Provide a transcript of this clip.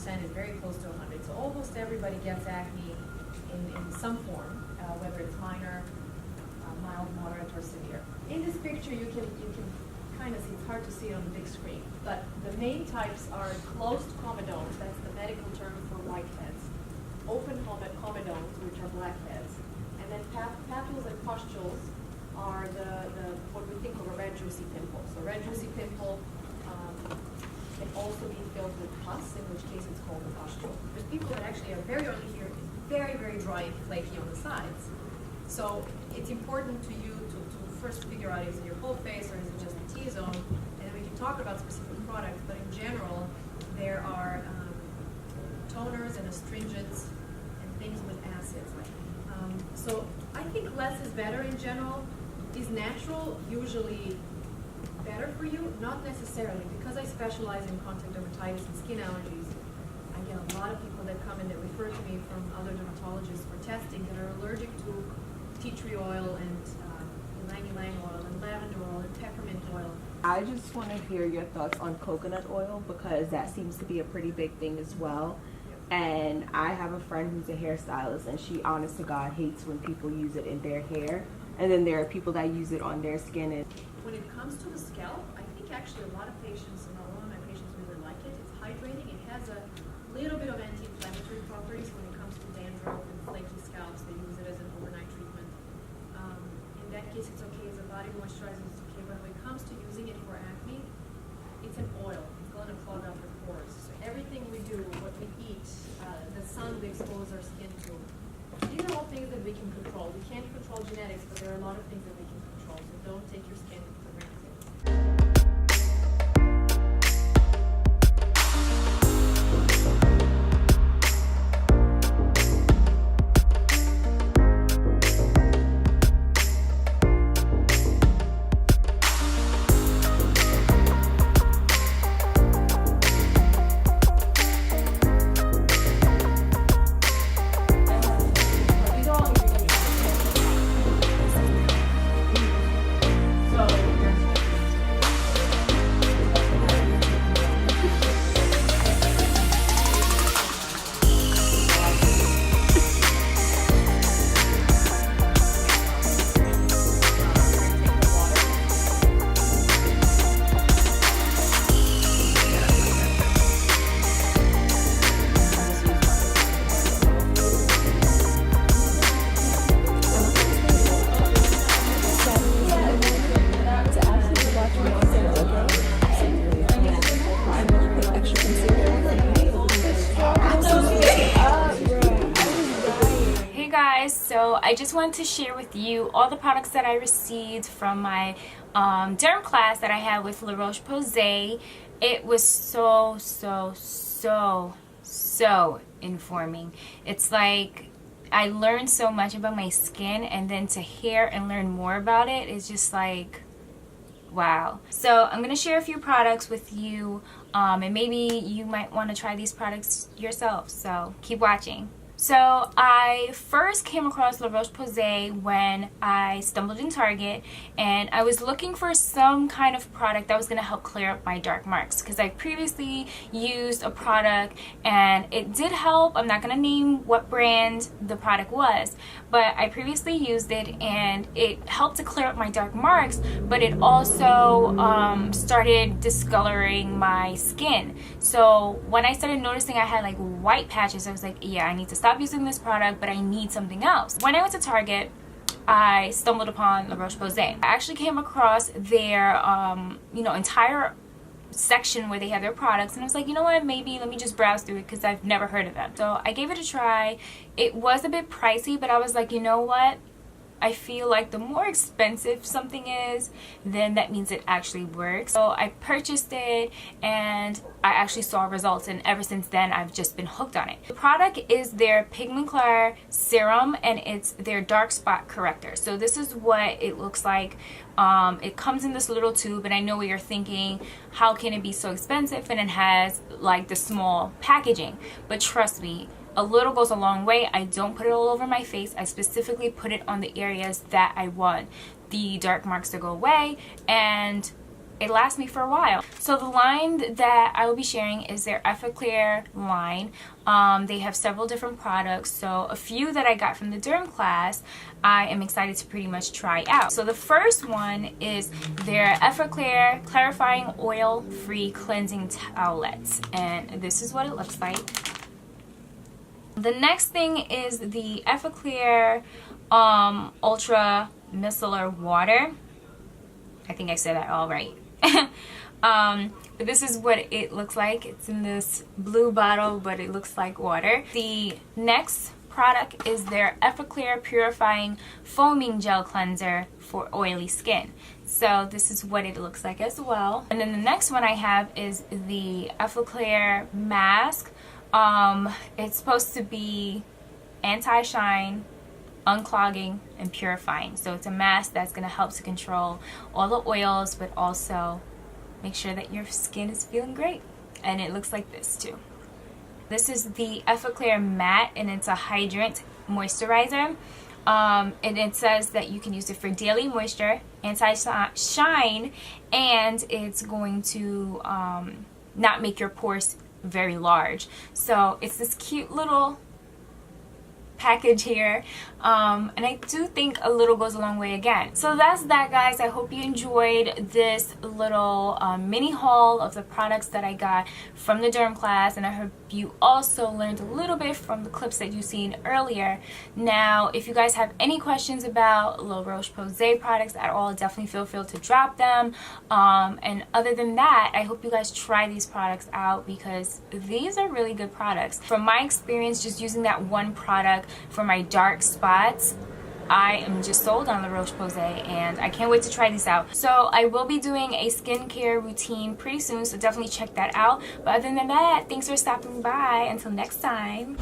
is very close to 100. So almost everybody gets acne in some form, whether it's minor, mild, moderate, or severe. In this picture, you can kind of see, it's hard to see it on the big screen, but the main types are closed comedones, that's the medical term for whiteheads, open comedones, which are blackheads, and then papules and pustules are the what we think of a red juicy pimple. So red juicy pimple can also be filled with pus, in which case it's called a pustule. There's people that actually are very early here, very, very dry and flaky on the sides. So it's important to you to first figure out, is it your whole face or is it just the T-zone? And then we can talk about specific products, but in general, there are toners and astringents and things with acids. So I think less is better in general. Is natural usually better for you? Not necessarily. Because I specialize in contact dermatitis and skin allergies, I get a lot of people that come in that refer to me from other dermatologists for testing that are allergic to tea tree oil and ylang-ylang oil and lavender oil and peppermint oil. I just want to hear your thoughts on coconut oil, because that seems to be a pretty big thing as well. And I have a friend who's a hairstylist, and she, honest to God, hates when people use it in their hair. And then there are people that use it on their skin. And when it comes to the scalp, I think actually a lot of patients, and a lot of my patients really like it. It's hydrating. It has a little bit of anti-inflammatory properties when it comes to dandruff and flaky scalps. They use it as an overnight treatment. In that case, it's okay as a body moisturizer. It's okay. But when it comes to using it for acne, it's an oil. It's going to clog up the pores. So everything we do, what we eat, the sun we expose our skin to, these are all things that we can control. We can't control genetics, but there are a lot of things that we can control. So don't take your skin for granted. So I just wanted to share with you all the products that I received from my derm class that I had with Roche Posay. It was so informing. It's like I learned so much about my skin, and then to hear and learn more about it is just like, wow. So I'm going to share a few products with you, and maybe you might want to try these products yourself, so keep watching. So I first came across La Roche Posay when I stumbled in Target, and I was looking for some kind of product that was going to help clear up my dark marks, because I previously used a product and it did help. I'm not going to name what brand the product was, but I previously used it and it helped to clear up my dark marks, but it also started discoloring my skin. So when I started noticing I had like white patches, I was like, yeah, I need to stop using this product, but I need something else. When I went to Target, I stumbled upon La Roche Posay. I actually came across their entire section where they have their products, and I was like, you know what, maybe let me just browse through it because I've never heard of them. So I gave it a try. It was a bit pricey, but I was like, you know what, I feel like the more expensive something is, then that means it actually works. So I purchased it and I actually saw results, and ever since then I've just been hooked on it. The product is their Effaclar serum, and it's their dark spot corrector. So this is what it looks like. It comes in this little tube, and I know what you're thinking, how can it be so expensive and it has like the small packaging? But trust me, a little goes a long way. I don't put it all over my face. I specifically put it on the areas that I want the dark marks to go away, and it lasts me for a while. So the line that I will be sharing is their Effaclar line. They have several different products, so a few that I got from the Derm class I am excited to pretty much try out. So the first one is their Effaclar Clarifying Oil-Free Cleansing Towelettes, and this is what it looks like. The next thing is the Effaclar Ultra Micellar Water. I think I said that all right. But this is what it looks like. It's in this blue bottle, but it looks like water. The next product is their Effaclar Purifying Foaming Gel Cleanser for oily skin. So this is what it looks like as well. And then the next one I have is the Effaclar Mask. It's supposed to be anti-shine, unclogging, and purifying. So it's a mask that's going to help to control all the oils, but also make sure that your skin is feeling great. And it looks like this too. This is the Effaclar Matte, and it's a hydrant moisturizer. And it says that you can use it for daily moisture, anti-shine, and it's going to not make your pores very large. So it's this cute little package here, and I do think a little goes a long way again. So that's that, guys. I hope you enjoyed this little mini haul of the products that I got from the Derm class, and I hope you also learned a little bit from the clips that you've seen earlier. Now, if you guys have any questions about the Roche Posay products at all, definitely feel free to drop them. And other than that, I hope you guys try these products out, because these are really good products. From my experience just using that one product for my dark spots, I am just sold on the Roche Posay, and I can't wait to try these out. So I will be doing a skincare routine pretty soon, so definitely check that out. But other than that, thanks for stopping by. Until next time.